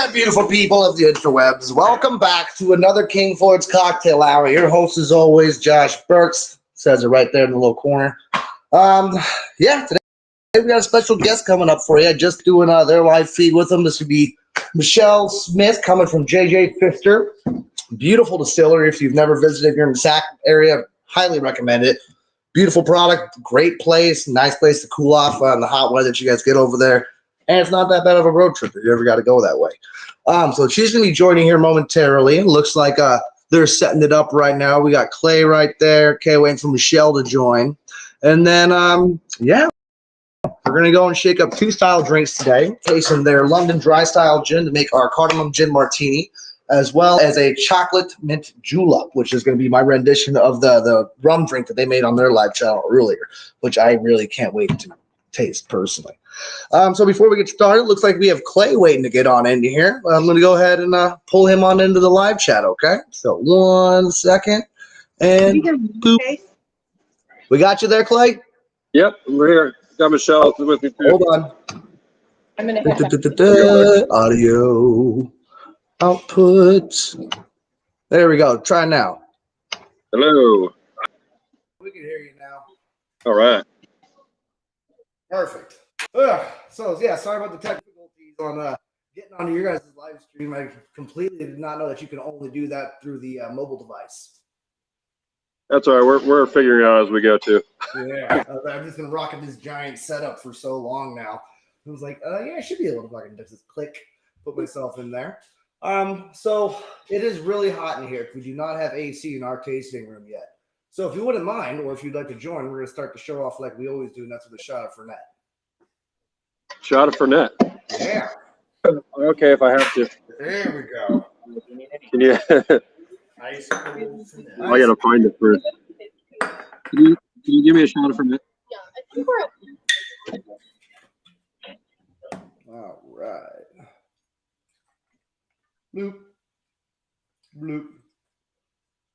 there, beautiful people of the interwebs. Welcome back to another King Floyd's Cocktail Hour. Your host, as always, Josh Burks. Says it right there in the little corner. Yeah, today we got a special guest coming up for you. Just doing their live feed with them. This would be Michelle Smith coming from JJ Pfister. Beautiful distillery. If you've never visited, if you're in the Sac area, highly recommend it. Beautiful product, great place, nice place to cool off in the hot weather that you guys get over there. And it's not that bad of a road trip if you ever got to go that way. So she's going to be joining here momentarily. It looks like they're setting it up right now. We got Clay right there. Okay, waiting for Michelle to join. And then, yeah, we're going to go and shake up two style drinks today. Tasting their London dry style gin to make our Cardamom Gin Martini, as well as a chocolate mint julep, which is going to be my rendition of the rum drink that they made on their live channel earlier, which I really can't wait to taste personally. So before we get started, it looks like we have Clay waiting to get on into here. I'm going to go ahead and pull him on into the live chat, okay? So 1 second, and boop. We got you there, Clay? Yep, we're here. Got Michelle with me too. Hold on. I'm going to audio output. There we go. Try now. Hello. We can hear you now. All right. Perfect. So yeah, sorry about the technicalities on getting onto your guys' live stream. I completely did not know that you can only do that through the mobile device. That's all right. We're figuring it out as we go too. Yeah, I've just been rocking this giant setup for so long now. I was like, yeah, I should be able to fucking just click, put myself in there. So it is really hot in here. We do not have AC in our tasting room yet. So if you wouldn't mind, or if you'd like to join, we're going to start the show off like we always do, and that's with a shot of Fernet. Shot of Fernet. Yeah. Okay, if I have to. There we go. Can you? Nice. I gotta find it first. Can you give me a shot of Fernet? Yeah, I think we're okay. All right. Bloop. Bloop.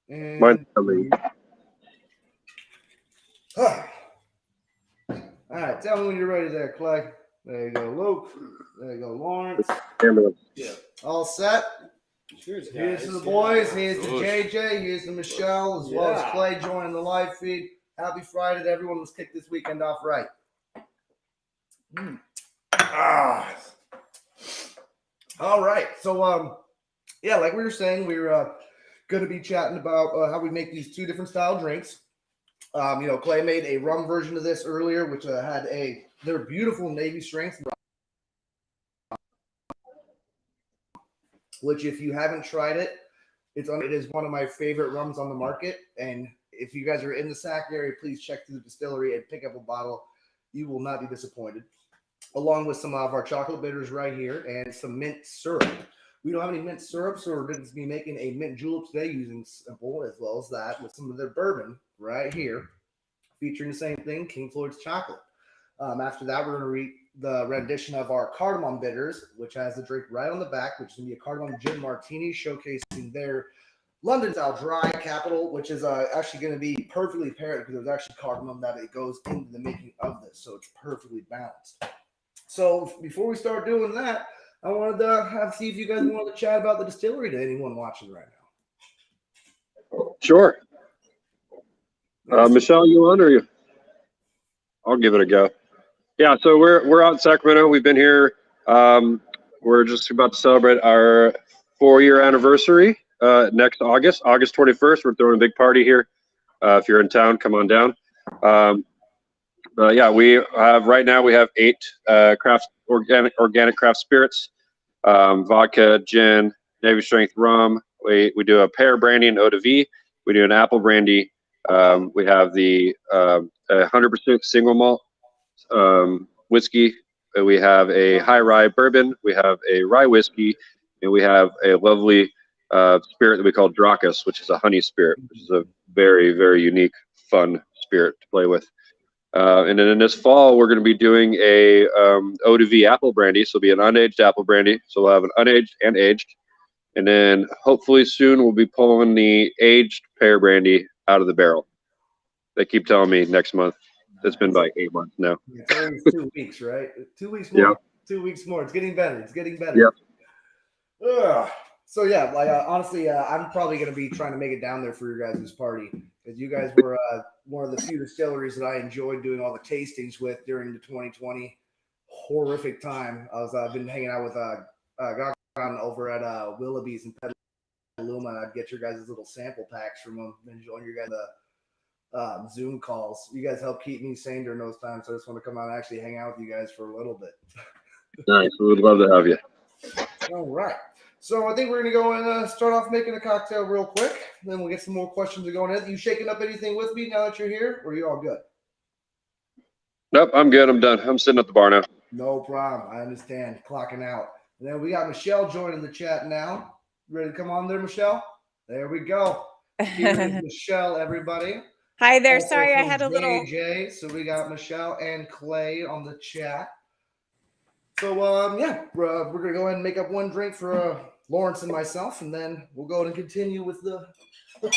And Mine's coming. all right, tell me when you're ready there, Clay. There you go, Luke. There you go, Lawrence. Yeah. All set? Cheers, Here's to the boys. Here's to JJ. Here's to Michelle, as well as Clay joining the live feed. Happy Friday to everyone. Let's kick this weekend off right. All right. So, yeah, like we were saying, we're going to be chatting about how we make these two different style drinks. Clay made a rum version of this earlier, which had their beautiful Navy strength rum, which if you haven't tried it, it is one of my favorite rums on the market. And if you guys are in the Sac area, please check through the distillery and pick up a bottle. You will not be disappointed. Along with some of our chocolate bitters right here and some mint syrup. We don't have any mint syrup, so we're going to be making a mint julep today using simple as well as that with some of their bourbon right here, featuring the same thing, King Floyd's chocolate. After that, we're going to read the rendition of our Cardamom Bitters, which has the drink right on the back, which is going to be a Cardamom Gin Martini, showcasing their London-style dry capital, which is actually going to be perfectly paired because there's actually cardamom that it goes into the making of this, so it's perfectly balanced. So before we start doing that, I wanted to see if you guys wanted to chat about the distillery to anyone watching right now. Sure. Michelle, you on or you? I'll give it a go. Yeah, so we're out in Sacramento. We've been here. We're just about to celebrate our 4-year anniversary next August 21st. We're throwing a big party here. If you're in town, come on down. Yeah, we have right now. We have 8 organic craft spirits, vodka, gin, Navy strength rum. We do a pear brandy and eau de vie. We do an apple brandy. We have the 100% single malt whiskey. We have a high rye bourbon. We have a rye whiskey, and we have a lovely spirit that we call Dracus, which is a honey spirit, which is a very, very unique, fun spirit to play with. And then in this fall, we're going to be doing a eau de vie apple brandy. So it'll be an unaged apple brandy. So we'll have an unaged and aged. And then hopefully soon we'll be pulling the aged pear brandy out of the barrel. They keep telling me next month. It's been like 8 months now. It's always 2 weeks, right? 2 weeks more. Yep. 2 weeks more. It's getting better. It's getting better. Yep. Ugh. So yeah, like honestly, I'm probably gonna be trying to make it down there for your guys' party because you guys were one of the few distilleries that I enjoyed doing all the tastings with during the 2020 horrific time. I've been hanging out with Gaghan over at Willoughby's in Petaluma. I'd get your guys' little sample packs from them and join your guys Zoom calls. You guys help keep me sane during those times. So I just want to come out and actually hang out with you guys for a little bit. Nice. We would love to have you. All right. So I think we're going to go and start off making a cocktail real quick. Then we'll get some more questions to go in. You shaking up anything with me now that you're here? Or are you all good? Nope, I'm good. I'm done. I'm sitting at the bar now. No problem. I understand. Clocking out. And then we got Michelle joining the chat now. Ready to come on there, Michelle? There we go. Here's Michelle, everybody. Hi there. Also Sorry, I from had a little. JJ. So we got Michelle and Clay on the chat. So yeah, we're gonna go ahead and make up one drink for Lawrence and myself, and then we'll go and continue with the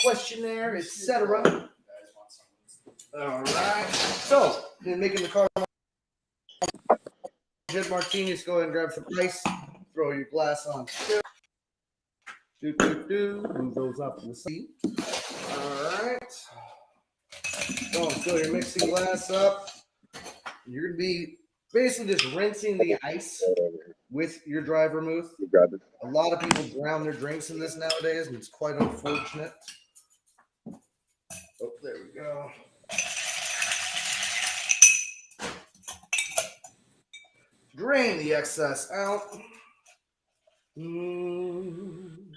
questionnaire, etc. All right. So then making the Cardamom Gin Martini. Just go ahead and grab some ice. Throw your glass on. Move those up to the seat. All right. Go and fill your mixing glass up. You're gonna be basically just rinsing the ice with your dry vermouth. A lot of people drown their drinks in this nowadays, and it's quite unfortunate. Oh, there we go. Drain the excess out. And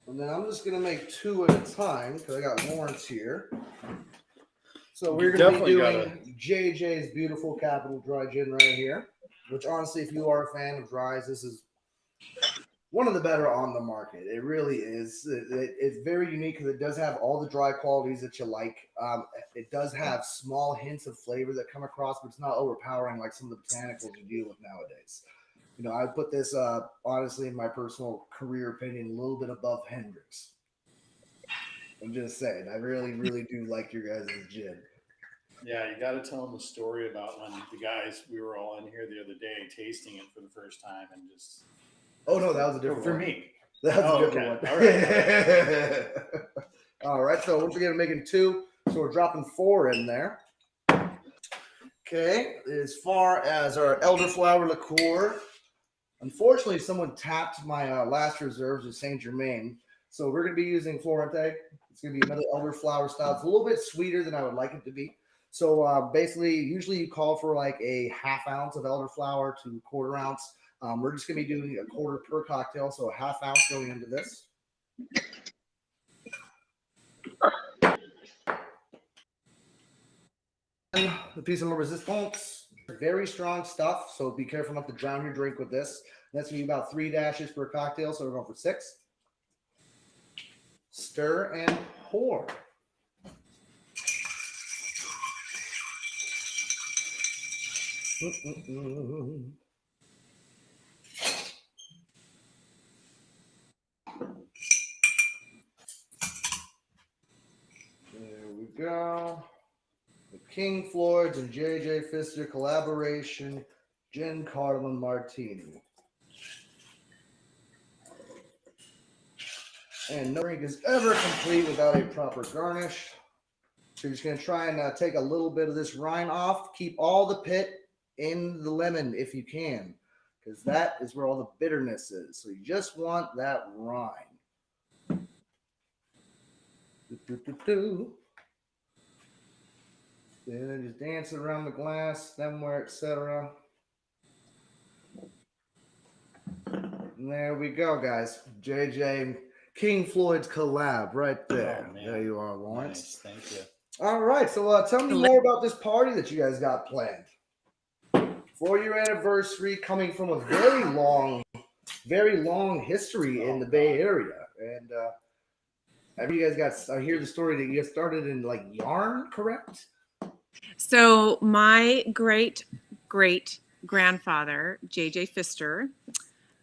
then I'm just going to make two at a time because I got Lawrence here. So we're going to be doing JJ's beautiful Capital Dry Gin right here, which honestly, if you are a fan of dries, this is one of the better on the market. It really is. It's very unique because it does have all the dry qualities that you like. It does have small hints of flavor that come across, but it's not overpowering like some of the botanicals you deal with nowadays. You know, I put this, honestly, in my personal career opinion, a little bit above Hendrix. I'm just saying, I really, really do like your guys' gin. Yeah, you got to tell them the story about when the guys, we were all in here the other day tasting it for the first time and just... Oh, no, that was a different one. For me. That was a different one. All right. All right, so once again, we're making two, so we're dropping 4 in there. Okay, as far as our Elderflower Liqueur, unfortunately, someone tapped my last reserves of Saint Germain, so we're going to be using Florente. It's going to be another elderflower style. It's a little bit sweeter than I would like it to be. So basically, usually you call for like a ½ ounce of elderflower to 1/4 ounce. We're just going to be doing a 1/4 per cocktail, so a ½ ounce going into this. And the piece of resistance, very strong stuff, so be careful not to drown your drink with this. That's going to be about 3 dashes per cocktail, so we're going for 6. Stir and pour. There we go. The King Floyd's and JJ Pfister collaboration Gin Cardamom Martini. And no drink is ever complete without a proper garnish. So you're just going to try and take a little bit of this rind off. Keep all the pit in the lemon if you can, because that is where all the bitterness is. So you just want that rind. Then just dance it around the glass, stemware, etc. And there we go, guys. JJ King Floyd's collab right there. Oh, there you are, Lawrence. Nice. Thank you. All right, so tell me more about this party that you guys got planned. 4-year anniversary, coming from a very long history in the Bay Area. And you guys got, I hear the story that you guys started in like yarn, correct? So my great grandfather, J.J. Pfister,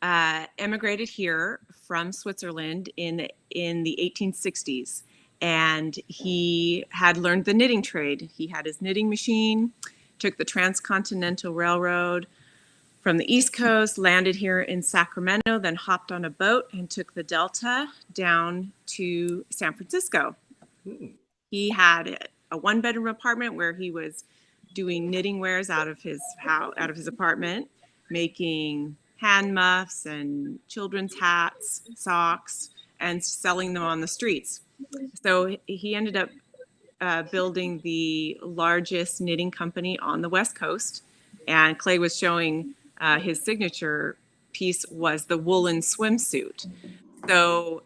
emigrated here from Switzerland in the 1860s, and he had learned the knitting trade. He had his knitting machine, took the Transcontinental Railroad, from the East Coast, landed here in Sacramento, then hopped on a boat and took the Delta down to San Francisco. He had a one-bedroom apartment where he was doing knitting wares out of his house, out of his apartment, making hand muffs and children's hats, socks, and selling them on the streets. So he ended up building the largest knitting company on the West Coast. And Clay was showing his signature piece was the woolen swimsuit. So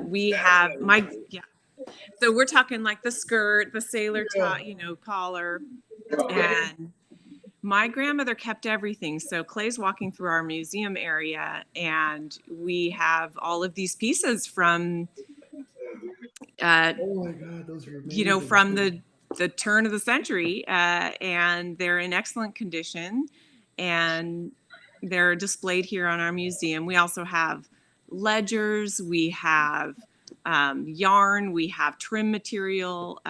we have so we're talking like the skirt, the sailor top, collar. And my grandmother kept everything. So Clay's walking through our museum area, and we have all of these pieces from, Oh my God, those are amazing. from the turn of the century, and they're in excellent condition, and they're displayed here on our museum. We also have ledgers, we have yarn, we have trim material.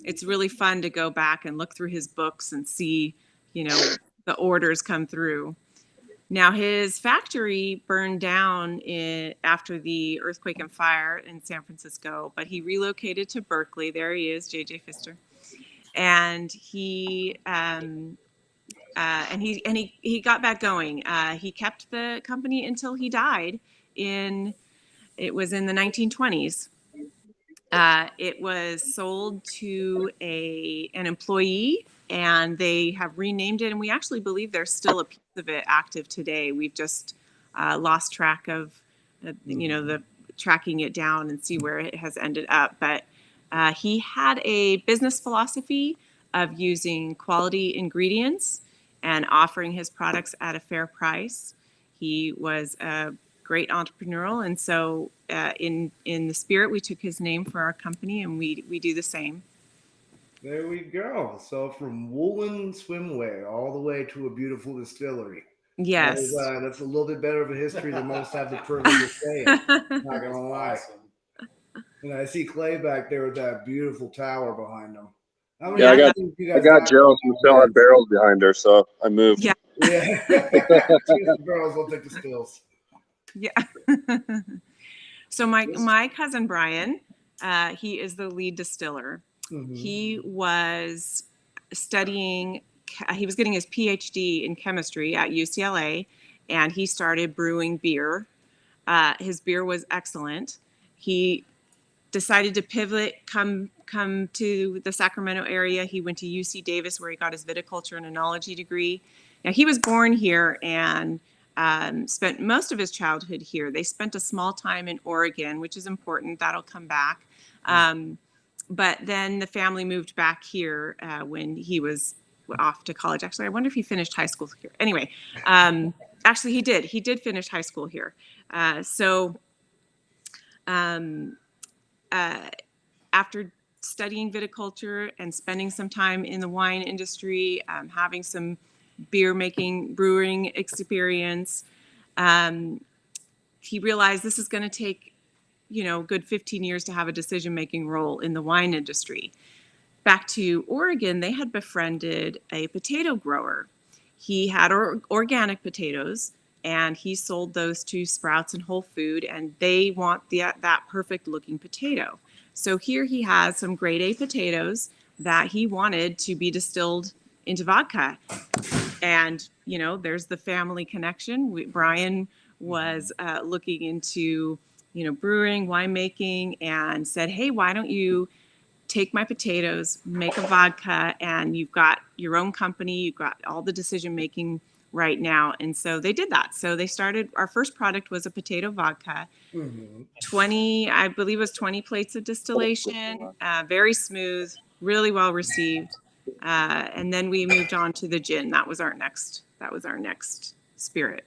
It's really fun to go back and look through his books and see, the orders come through. Now, his factory burned down after the earthquake and fire in San Francisco, but he relocated to Berkeley. There he is, JJ Pfister, and he got back going. He kept the company until he died it was in the 1920s. It was sold to an employee, and they have renamed it. And we actually believe there's still a piece of it active today. We've just lost track of, the tracking it down and see where it has ended up. But he had a business philosophy of using quality ingredients and offering his products at a fair price. He was a great entrepreneurial, and so in the spirit, we took his name for our company, and we do the same. There we go. So from woolen swimwear all the way to a beautiful distillery. Yes. That's a little bit better of a history than most have the privilege of saying. Not gonna lie. Awesome. And I see Clay back there with that beautiful tower behind him. Yeah, I got Gerald from selling barrels behind her, so I moved. Yeah. Yeah. The barrels, I'll take the stills. Yeah. So my cousin Brian, he is the lead distiller. Mm-hmm. He was studying, he was getting his PhD in chemistry at UCLA, and he started brewing beer. His beer was excellent. He decided to pivot, come to the Sacramento area. He went to UC Davis, where he got his viticulture and enology degree. Now, he was born here and spent most of his childhood here. They spent a small time in Oregon, which is important. That'll come back. But then the family moved back here when he was off to college. Actually, I wonder if he finished high school here. Anyway, actually, he did. He did finish high school here. After studying viticulture and spending some time in the wine industry, having some brewing experience, he realized this is going to take, good 15 years to have a decision-making role in the wine industry. Back to Oregon, they had befriended a potato grower. He had organic potatoes, and he sold those to Sprouts and Whole Food, and they want that perfect looking potato. So here he has some grade A potatoes that he wanted to be distilled into vodka. And, there's the family connection. Brian was looking into, brewing, winemaking, and said, hey, why don't you take my potatoes, make a vodka, and you've got your own company, you've got all the decision making right now. And so they did that. So they started, our first product was a potato vodka, 20, I believe it was 20 plates of distillation, very smooth, really well received. And then we moved on to the gin. That was our next spirit.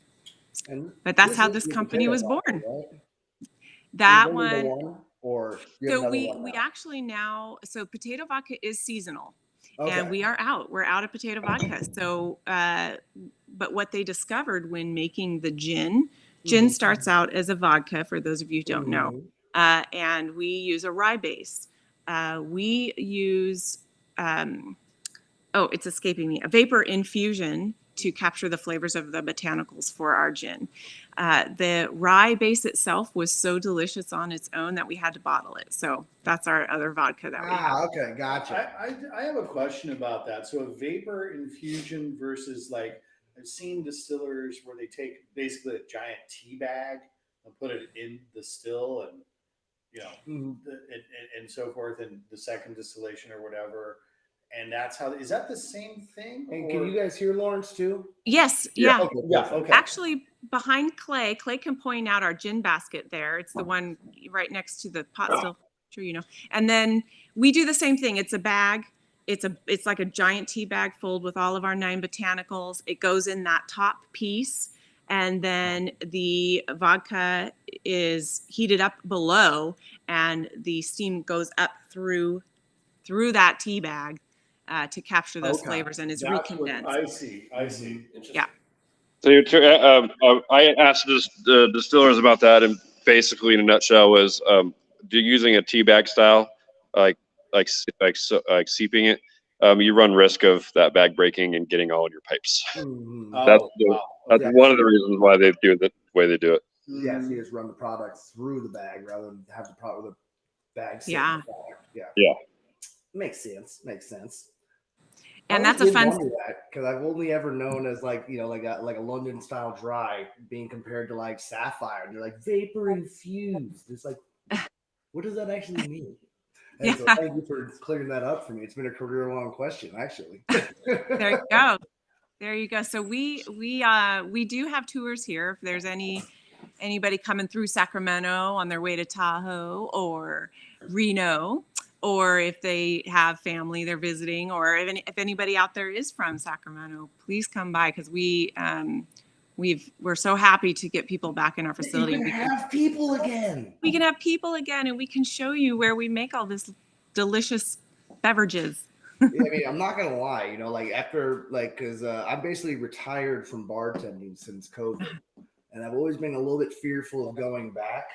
But that's how this company was born. Right? That one. Or So we actually now, so potato vodka is seasonal. Okay. And we're out of potato vodka. So, but what they discovered when making the gin starts out as a vodka, for those of you who don't know, and we use a rye base. We use, it's escaping me, a vapor infusion to capture the flavors of the botanicals for our gin. The rye base itself was so delicious on its own that we had to bottle it. So that's our other vodka that we have. Okay, gotcha. I have a question about that. So a vapor infusion versus like I've seen distillers where they take basically a giant tea bag and put it in the still and and so forth, and the second distillation or whatever. And that's how, is that the same thing? And can you guys hear Lawrence too? Yes. Yeah. Okay, yeah. Okay. Actually, behind Clay can point out our gin basket there. It's the one right next to the pot still. Sure, you know. And then we do the same thing. It's a bag. It's like a giant tea bag filled with all of our 9 botanicals. It goes in that top piece, and then the vodka is heated up below, and the steam goes up through that tea bag to capture those flavors, and is recondensed. I see. Yeah. So I asked the distillers about that, and basically, in a nutshell, was using a tea bag style, like seeping it. You run risk of that bag breaking and getting all in your pipes. That's one of the reasons why they do it the way they do it. Yes, you just run the products through the bag rather than have the product with the bag. Yeah. Yeah. Makes sense. And that's a fun. Because I've only ever known as like a London style dry being compared to like sapphire, and they're like vapor infused. It's like, what does that actually mean? And so thank you for clearing that up for me. It's been a career-long question, actually. There you go. So we do have tours here. If there's anybody coming through Sacramento on their way to Tahoe or Reno, or if they have family they're visiting, or if anybody out there is from Sacramento, please come by, because we're so happy to get people back in our facility. We can have people again. We can have people again, and we can show you where we make all this delicious beverages. I mean, I'm not gonna lie, because I'm basically retired from bartending since COVID, and I've always been a little bit fearful of going back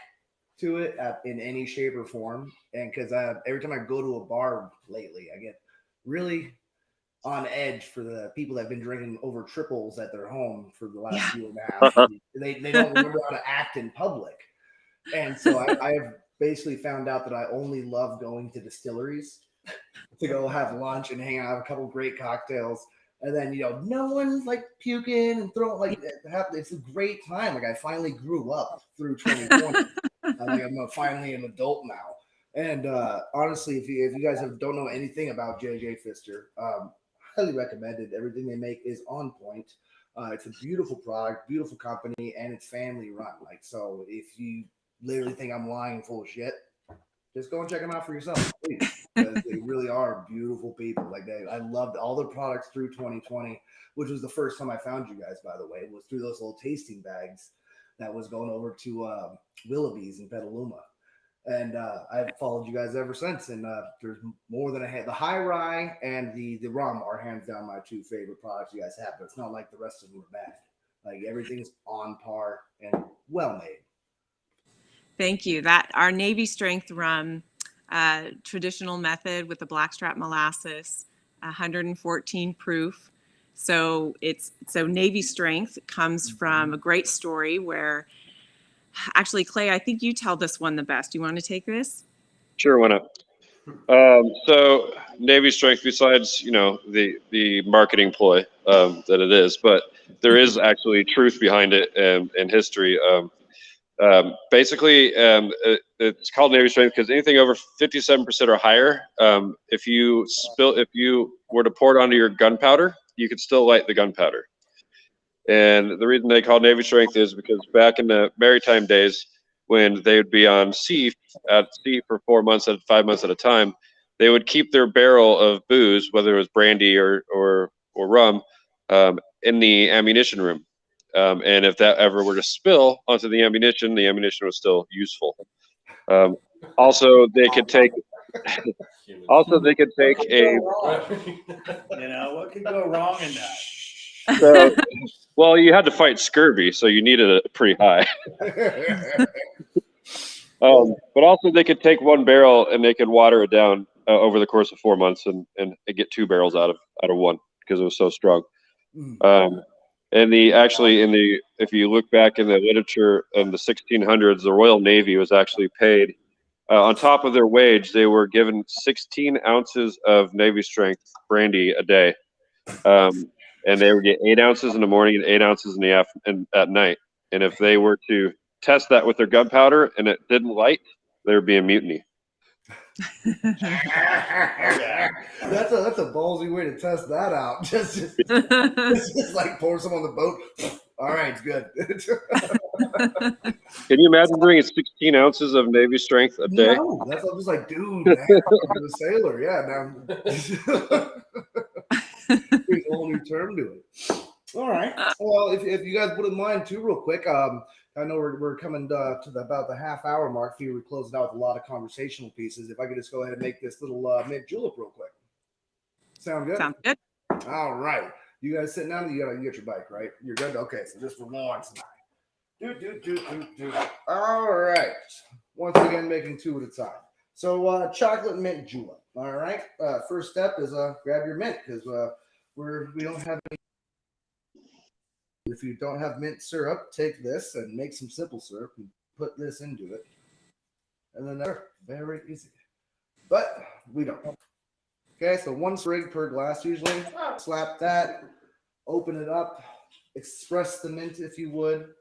to it in any shape or form. And because every time I go to a bar lately, I get really on edge for the people that have been drinking over triples at their home for the last year and a half. They don't remember how to act in public. And so I have basically found out that I only love going to distilleries to go have lunch and hang out, have a couple great cocktails. And then, no one's like puking and throwing, it's a great time. Like I finally grew up through 2020. I'm finally an adult now. And honestly, if you guys don't know anything about JJ Pfister, highly recommended. Everything they make is on point. It's a beautiful product, beautiful company, and it's family run. So if you literally think I'm lying full of shit, just go and check them out for yourself, please. Because they really are beautiful people. I loved all their products through 2020, which was the first time I found you guys, by the way. It was through those little tasting bags that was going over to Willoughby's in Petaluma. And I've followed you guys ever since. And there's more than the high rye and the rum are hands down my 2 favorite products you guys have. But it's not like the rest of them are bad. Everything's on par and well made. Thank you. Our Navy strength rum, traditional method with the blackstrap molasses, 114 proof. So Navy strength comes from a great story where, actually, Clay, I think you tell this one the best. You want to take this? Sure, why not? So Navy strength, besides the marketing ploy that it is, but there is actually truth behind it and history. Basically, it's called Navy strength because anything over 57% or higher, if you were to pour it onto your gunpowder, you could still light the gunpowder. And the reason they call Navy strength is because back in the maritime days, when they would be at sea for 4 months 5 months at a time, they would keep their barrel of booze, whether it was brandy or rum, in the ammunition room. And if that ever were to spill onto the ammunition was still useful. Also, they could take a. What could go wrong in that? So, well, you had to fight scurvy, so you needed it pretty high. But also, they could take 1 barrel and they could water it down over the course of 4 months and get 2 barrels out of 1 because it was so strong. And if you look back in the literature in the 1600s, the Royal Navy was actually paid on top of their wage. They were given 16 ounces of Navy strength brandy a day, and they would get 8 ounces in the morning and 8 ounces in the and at night. And if they were to test that with their gunpowder and it didn't light, there would be a mutiny. That's a ballsy way to test that out. Just like pour some on the boat. All right, it's good. Can you imagine bringing 16 ounces of Navy strength a day? No, that's I'm just like, dude, man, I'm a sailor. Yeah, now there's a whole new term to it. All right. Well, if you guys wouldn't mind too, real quick, I know we're coming to about the half-hour mark. Here we closed out with a lot of conversational pieces. If I could just go ahead and make this little mint julep real quick. Sound good? Sounds good. All right. You guys sitting down? You got your bike, right? You're good? Okay, so just for one tonight. All right. Once again, making two at a time. So chocolate mint julep. All right. First step is grab your mint because we don't have any. If you don't have mint syrup, take this and make some simple syrup and put this into it. And then they're very easy. But we don't. Okay, so 1 sprig per glass usually. Slap that. Open it up. Express the mint if you would.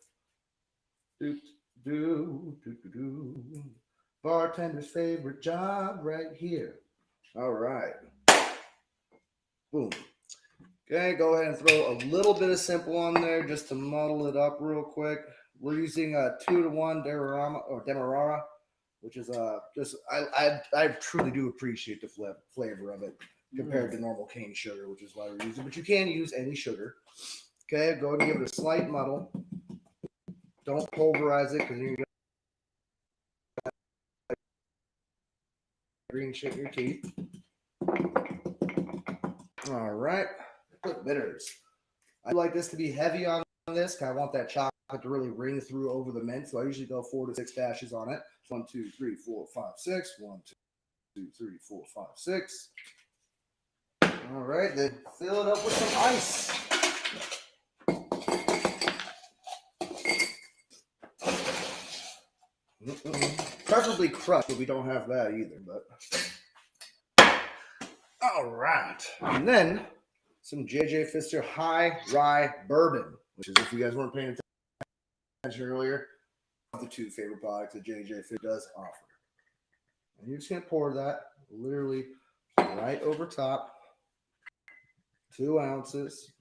Bartender's favorite job right here. All right. Boom. Okay, go ahead and throw a little bit of simple on there just to muddle it up real quick. We're using a 2-to-1 Demerara, which is I truly do appreciate the flavor of it compared to normal cane sugar, which is why we're using it. But you can use any sugar. Okay, go ahead and give it a slight muddle. Don't pulverize it because you're going to green shit in your teeth. All right. Bitters. I like this to be heavy on this because I want that chocolate to really ring through over the mint. So I usually go 4 to 6 dashes on it. 1, 2, 3, 4, 5, 6. 1, 2, 3, 4, 5, 6. All right, then fill it up with some ice. Preferably crushed, but we don't have that either. But all right, and then some J.J. Pfister High Rye Bourbon, which is, if you guys weren't paying attention earlier, one of the 2 favorite products that J.J. Pfister does offer. And you're just going to pour that literally right over top. 2 ounces.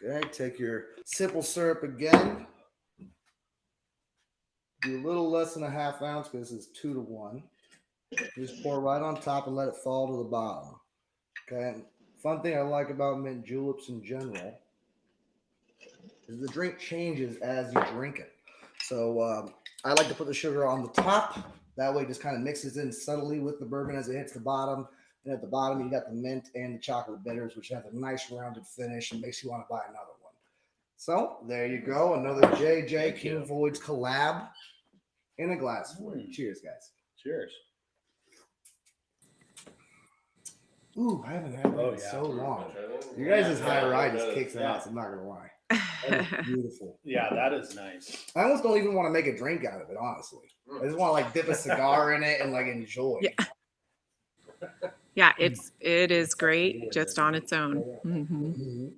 Okay, take your simple syrup again. Do a little less than a ½ ounce because this is 2-to-1. Just pour right on top and let it fall to the bottom. Okay. Fun thing I like about mint juleps in general is the drink changes as you drink it. So I like to put the sugar on the top. That way it just kind of mixes in subtly with the bourbon as it hits the bottom. And at the bottom, you got the mint and the chocolate bitters, which have a nice rounded finish and makes you want to buy another one. So there you go. Another J.J. King Floyd's collab in a glass for you. Cheers, guys. Cheers. Ooh, I haven't had that in so long. You guys' high rye just kicks it out, so I'm not going to lie. That is beautiful. Yeah, that is nice. I almost don't even want to make a drink out of it, honestly. I just want to like dip a cigar in it and like enjoy. Yeah. Yeah, it is great just on its own. Mm-hmm.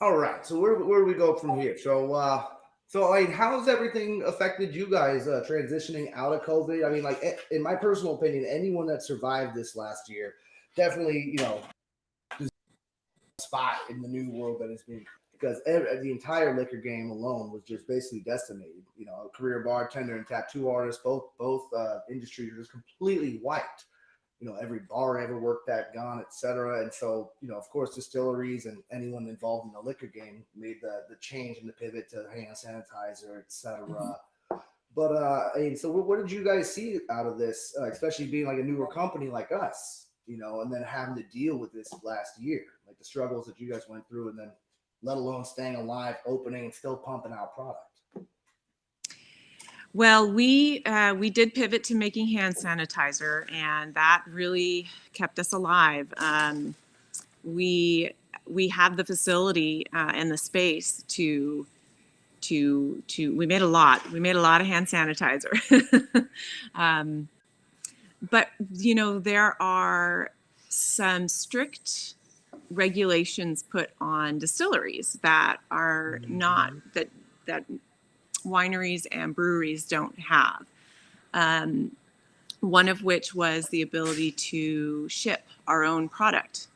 All right, so where do we go from here? So like, how has everything affected you guys transitioning out of COVID? I mean, like, in my personal opinion, anyone that survived this last year definitely, spot in the new world that has been, because the entire liquor game alone was just basically decimated. A career bartender and tattoo artist, both industries are just completely wiped. Every bar ever worked at gone, et cetera. And so, of course, distilleries and anyone involved in the liquor game made the change and the pivot to hand sanitizer, et cetera. Mm-hmm. But, so what did you guys see out of this, especially being like a newer company like us, and then having to deal with this last year, like the struggles that you guys went through, and then let alone staying alive, opening, and still pumping out product? Well, we did pivot to making hand sanitizer, and that really kept us alive. we have the facility and the space to we made a lot of hand sanitizer. But there are some strict regulations put on distilleries that are not that wineries and breweries don't have. One of which was the ability to ship our own product.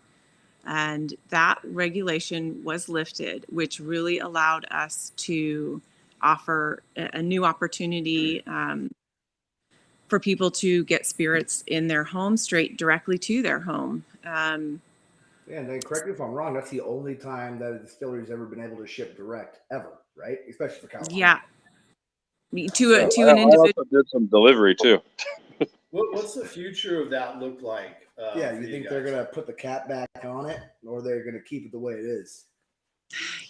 And that regulation was lifted, which really allowed us to offer a new opportunity for people to get spirits in their home straight directly to their home. Yeah, and then correct me if I'm wrong, that's the only time that a distillery's ever been able to ship direct ever, right? Especially for California. Yeah, I to an individual. also did some delivery too. What's the future of that look like? Yeah, for you think guys? they're going to put the cap back on it, or they're going to keep it the way it is?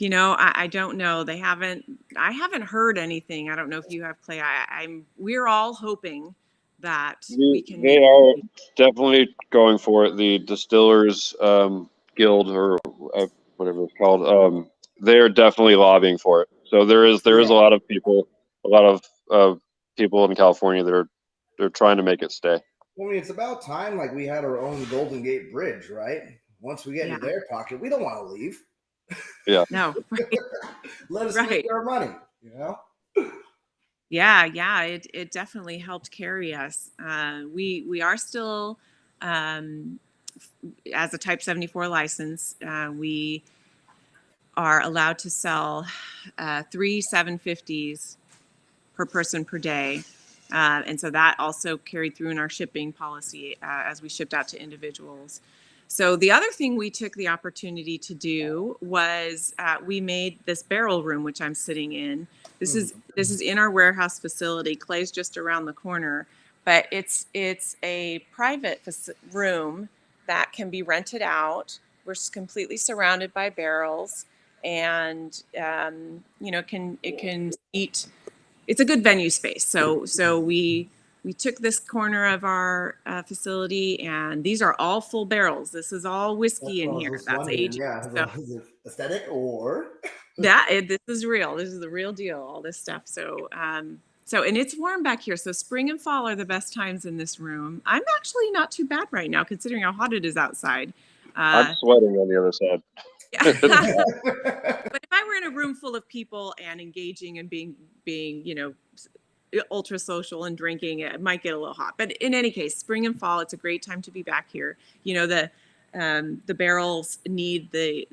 I don't know. I haven't heard anything. I don't know if you have, Clay. We're all hoping that we can They are definitely going for it. The Distillers Guild, or whatever it's called, they are definitely lobbying for it. So there is a lot of people in California that they're trying to make it stay. Well, I mean, it's about time like we had our own Golden Gate Bridge, right? Once we get into their pocket, we don't want to leave. Yeah. No. Right. Let us make our money, Yeah, it definitely helped carry us. We are still, as a Type 74 license, we are allowed to sell 3 750s per person per day. And so that also carried through in our shipping policy as we shipped out to individuals. So the other thing we took the opportunity to do was we made this barrel room, which I'm sitting in. This is in our warehouse facility. Clay's just around the corner, but it's a private room that can be rented out. We're completely surrounded by barrels, and it can eat. It's a good venue space. So we took this corner of our facility, and these are all full barrels. This is all whiskey in here. That's aging. Yeah, so is it aesthetic or this is real. This is the real deal. All this stuff. So and it's warm back here. So spring and fall are the best times in this room. I'm actually not too bad right now, considering how hot it is outside. I'm sweating on the other side. But if I were in a room full of people and engaging and being ultra social and drinking, it might get a little hot. But in any case, spring and fall, it's a great time to be back here. The barrels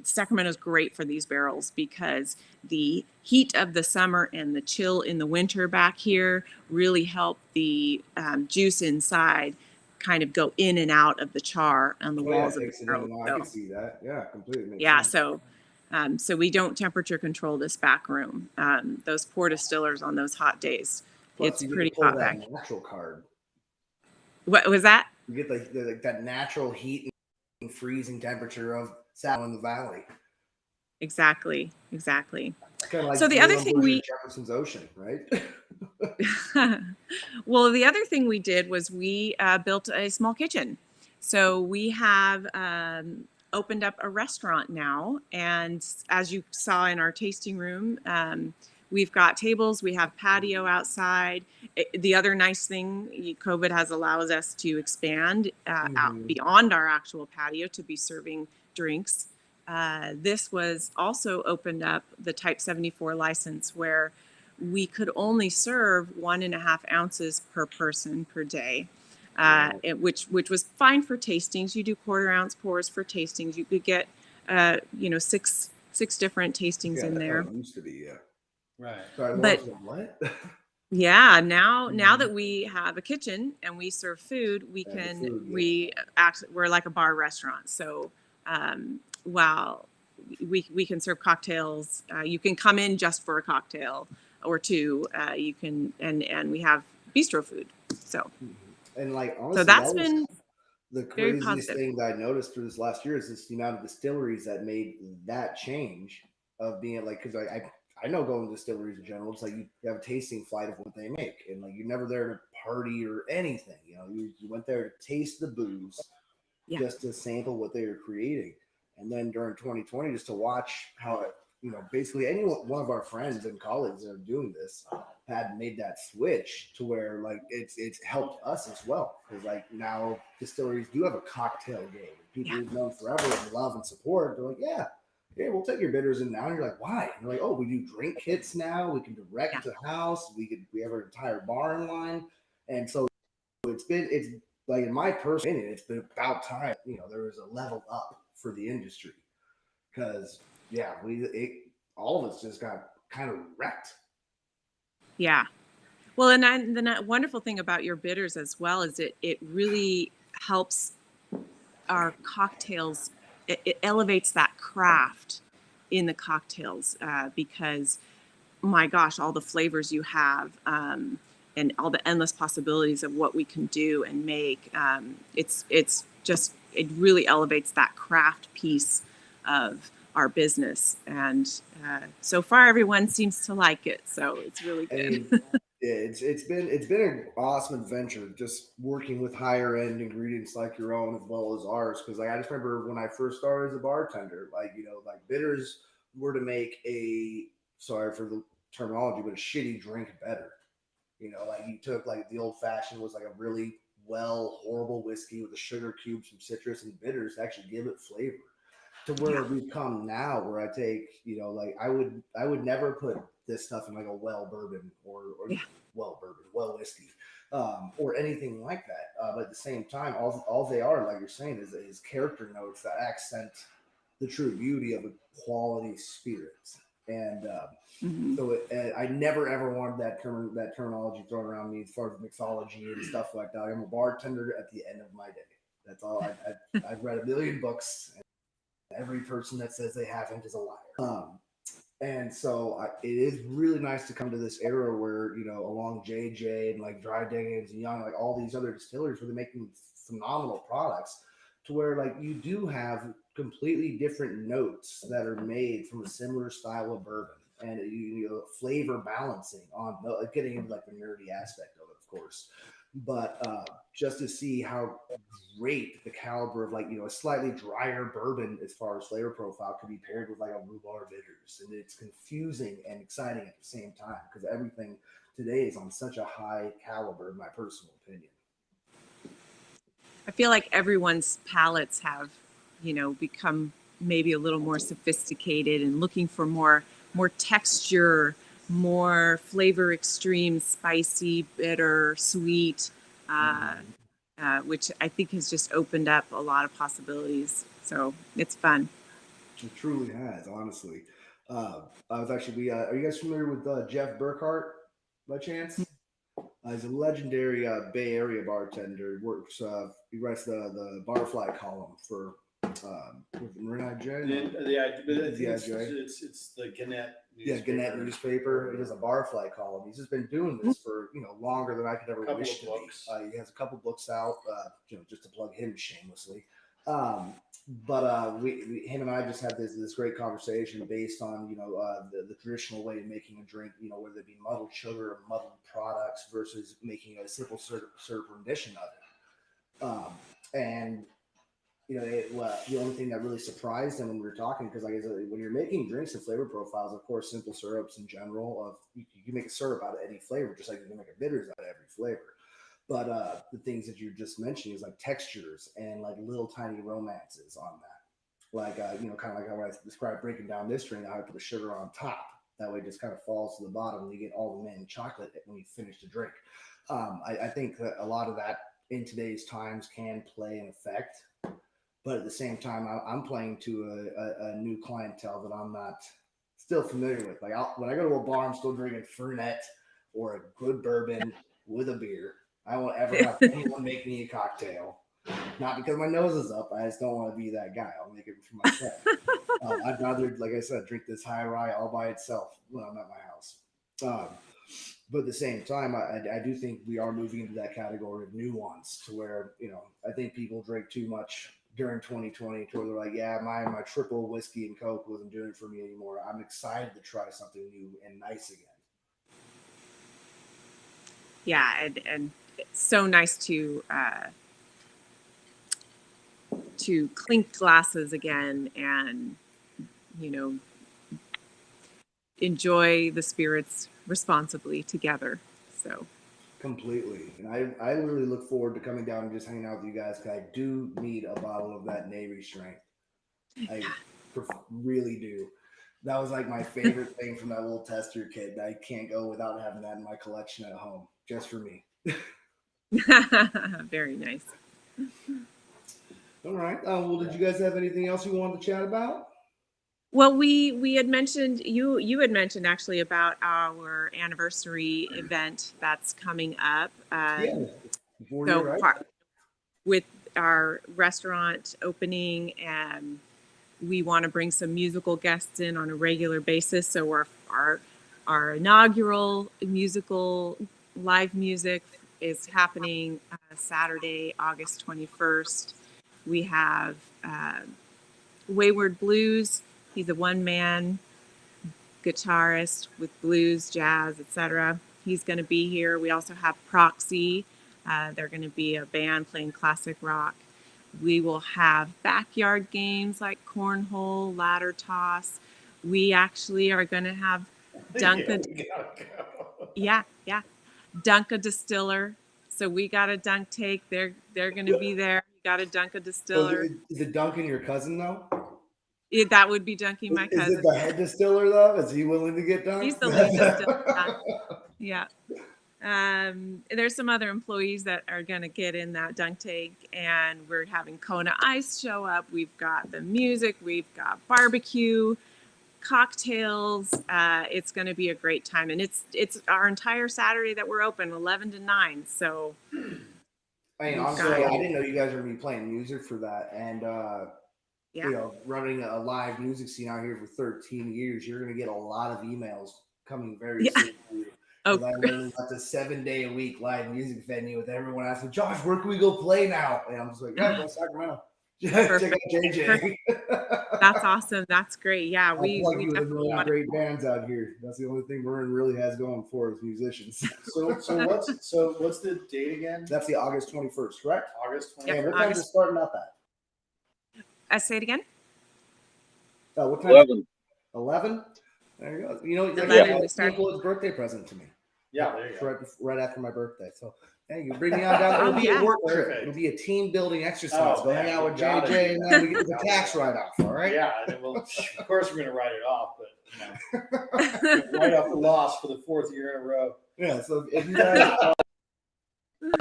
Sacramento's great for these barrels because the heat of the summer and the chill in the winter back here really help the juice inside kind of go in and out of the char on the walls of the barrel. I can see that. Yeah, completely. So we don't temperature control this back room. Those poor distillers on those hot days. Plus, it's pretty hot back. Natural card. What was that? You get that natural heat and freezing temperature of Sal in the Valley. Exactly. Kind of like so the other thing Jefferson's Ocean, right? Well, the other thing we did was we built a small kitchen. So we have opened up a restaurant now, and as you saw in our tasting room, we've got tables, we have patio outside. The other nice thing, COVID has allowed us to expand out beyond our actual patio to be serving drinks. This was also opened up the Type 74 license where we could only serve 1.5 ounces per person per day. Which was fine for tastings. You do 1/4 ounce pours for tastings. You could get, 6 different tastings in there. It used to be, yeah. Right. Sorry, but what? Yeah, now that we have a kitchen and we serve food, we're like a bar restaurant. So while we can serve cocktails, you can come in just for a cocktail or two. You can and we have bistro food. So. And honestly, so that's been the craziest thing that I noticed through this last year is this the amount of distilleries that made that change of being because I know going to distilleries in general, it's like you have a tasting flight of what they make, and you're never there to party or anything. You went there to taste the booze, just to sample what they were creating. And then during 2020, just to watch how it, basically any one of our friends and colleagues that are doing this had made that switch to where like it's helped us as well, because like now distilleries do have a cocktail game. People we've known forever and love and support, they're like, yeah, we'll take your bitters in now. And you're like, why? And they're like, oh, we do drink kits now. We can direct to house. We have our entire bar in line. And so it's like, in my personal opinion, it's been about time, there was a level up for the industry, because all of us just got kind of wrecked. Yeah. Well, and the wonderful thing about your bitters as well is it really helps our cocktails. It elevates that craft in the cocktails, because my gosh, all the flavors you have, and all the endless possibilities of what we can do and make. It really elevates that craft piece of our business. And so far, everyone seems to like it. So it's really good. It's been an awesome adventure, just working with higher end ingredients like your own as well as ours. Because like I just remember when I first started as a bartender, like bitters were to make sorry for the terminology, but a shitty drink better. Like you took like the old fashioned was like a really horrible whiskey with the sugar cubes, some citrus and bitters to actually give it flavor. To where we've come now, where I take, like I would never put this stuff in like a well bourbon or well whiskey, or anything like that. But at the same time, all they are, like you're saying, is character notes that accent the true beauty of a quality spirit. And so I never ever wanted that terminology thrown around me as far as mixology and stuff like that. I'm a bartender at the end of my day. That's all. I've read a million books. Every person that says they haven't is a liar. And so it is really nice to come to this era where, along JJ and like Dry Diggins and Young, like all these other distilleries where they're making phenomenal products, to where like you do have completely different notes that are made from a similar style of bourbon, and flavor balancing on getting into like the nerdy aspect of it, of course. But just to see how great the caliber of like a slightly drier bourbon as far as flavor profile could be paired with like a rhubarb bitters, and it's confusing and exciting at the same time, because everything today is on such a high caliber, in my personal opinion. I feel like everyone's palates have, become maybe a little more sophisticated and looking for more texture, more flavor extreme, spicy, bitter, sweet, which I think has just opened up a lot of possibilities. So it's fun. It truly has, honestly. I was actually, are you guys familiar with Jeff Burkhart by chance? He's a legendary Bay Area bartender. He writes the Barfly column for Marin IJ. It's the Gannett newspaper. Yeah, Gannett newspaper. It is a Barfly column. He's just been doing this for longer than I could ever wish to be. He has a couple books out. Just to plug him shamelessly. But him and I just had this great conversation based on the traditional way of making a drink, whether it be muddled sugar or muddled products versus making a simple syrup rendition of it. And the only thing that really surprised him when we were talking, because like I said, when you're making drinks and flavor profiles, of course, simple syrups in general, you can make a syrup out of any flavor, just like you can make a bitters out of every flavor. But the things that you're just mentioning is like textures and like little tiny romances on that. Like, kind of like how I described breaking down this drink, how I put the sugar on top. That way it just kind of falls to the bottom and you get all the mint and chocolate when you finish the drink. I think that a lot of that in today's times can play an effect. But at the same time, I'm playing to a new clientele that I'm not still familiar with. Like when I go to a bar, I'm still drinking Fernet or a good bourbon with a beer. I won't ever have anyone make me a cocktail. Not because my nose is up. I just don't want to be that guy. I'll make it for myself. I'd rather, like I said, drink this high rye all by itself when I'm at my house. But at the same time, I do think we are moving into that category of nuance, to where, I think people drink too much during 2020 to where they're like, yeah, my triple whiskey and Coke wasn't doing it for me anymore. I'm excited to try something new and nice again. Yeah, and it's so nice to to clink glasses again and, you know, enjoy the spirits responsibly together. So Completely. And I really look forward to coming down and just hanging out with you guys, because I do need a bottle of that Navy Strength. I really do. That was like my favorite thing from that little tester kit. I can't go without having that in my collection at home, just for me. very nice. All right. Well, did you guys have anything else you wanted to chat about? Well, we had mentioned, you had mentioned actually about our anniversary event that's coming up. Before So you're right. with our restaurant opening, and we want to bring some musical guests in on a regular basis. So our inaugural musical live music is happening Saturday, August 21st. We have Wayward Blues. He's a one-man guitarist with blues, jazz, etc. He's going to be here. We also have Proxy. They're going to be a band playing classic rock. We will have backyard games like cornhole, ladder toss. We actually are going to have Dunka. Yeah. Dunka Distiller. So we got a dunk take. They're going to be there. You got a Dunka Distiller. So is it Duncan your cousin though? That would be Dunky, my cousin. Is it the head distiller though? Is he willing to get dunked? He's the lead distiller. Yeah. There's some other employees that are going to get in that dunk tank, and we're having Kona Ice show up. We've got the music, we've got barbecue, cocktails. It's going to be a great time, and it's our entire Saturday that we're open, 11 to 9. So, I mean, honestly, I didn't know you guys were going to be playing music for that, and yeah. you know, running a live music scene out here for 13 years, you're going to get a lot of emails coming very soon. Oh, I literally got a 7-day-a-week live music venue with everyone asking, Josh, where can we go play now? And I'm just like, yeah, go to Sacramento. Check out JJ. That's awesome. That's great. Yeah, we definitely got great bands out here. That's the only thing Marin really has going for as musicians. So what's the date again? That's the August 21st, correct? August 21st. And what time is it starting up at? Say it again. What time? 11. 11? There you go. You know, it's King Floyd's birthday present to me. Yeah, there you go. Right after my birthday. So, hey, you bring me on down. It'll be a work trip. It'll be a team building exercise. Go hang out with JJ, and then we get the tax write-off, all right? Yeah, well, of course we're going to write it off, but write off the loss for the 4th year in a row. Yeah, so if you guys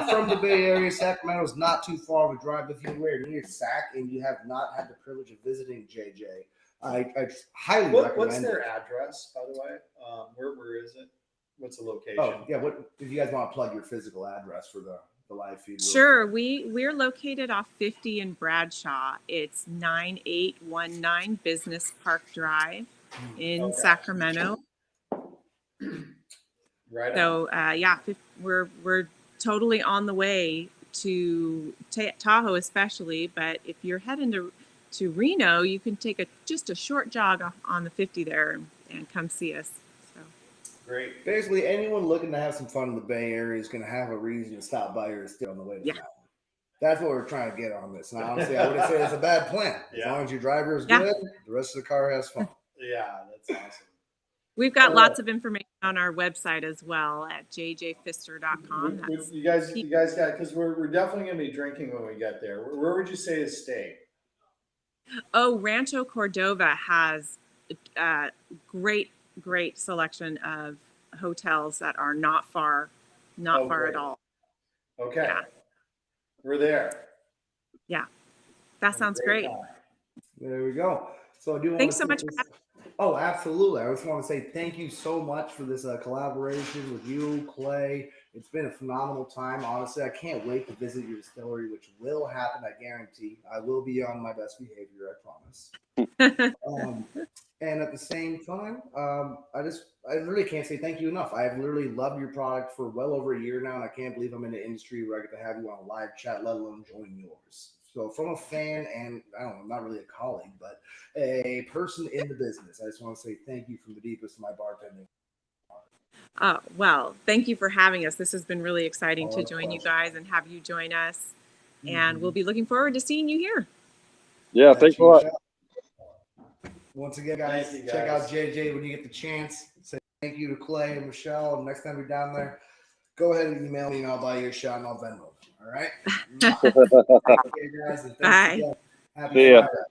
from the Bay Area, Sacramento is not too far of a drive. If you're anywhere near Sac and you have not had the privilege of visiting JJ, I highly recommend What's their address, by the way? Where is it? What's the location? Oh, yeah. What if you guys want to plug your physical address for the live feed? Sure. We're located off 50 in Bradshaw. It's 9819 Business Park Drive in Sacramento. Right. So yeah, we're totally on the way to Tahoe, especially. But if you're heading to Reno, you can take just a short jog on the 50 there and come see us. So great. Basically, anyone looking to have some fun in the Bay Area is going to have a reason to stop by your estate on the way to the mountain. That's what we're trying to get on this. And honestly, I wouldn't say it's a bad plan. As long as your driver is good, the rest of the car has fun. Yeah, that's awesome. We've got lots of information on our website as well at jjfister.com. You guys got, because we're definitely going to be drinking when we get there. Where would you say to stay? Oh, Rancho Cordova has a great selection of hotels that are not far at all. Okay. Yeah. We're there. Yeah. That sounds great. There we go. So I do want Thanks so much for having me. Oh, absolutely. I just want to say thank you so much for this collaboration with you, Clay. It's been a phenomenal time. Honestly, I can't wait to visit your distillery, which will happen, I guarantee. I will be on my best behavior, I promise. And at the same time, I really can't say thank you enough. I've literally loved your product for well over a year now, and I can't believe I'm in the industry where I get to have you on a live chat, let alone join yours. So from a fan and, I don't know, not really a colleague, but a person in the business, I just want to say thank you from the deepest of my bartending. Oh, well, thank you for having us. This has been really exciting to join you guys and have you join us. And we'll be looking forward to seeing you here. Yeah, thanks a lot. Once again, guys, Thank you, check out guys. JJ when you get the chance. Say thank you to Clay and Michelle. And next time you're down there, go ahead and email me and I'll buy you a shot and I'll Venmo. All right? Take care, guys. And thanks Bye. again. Happy See ya. Friday.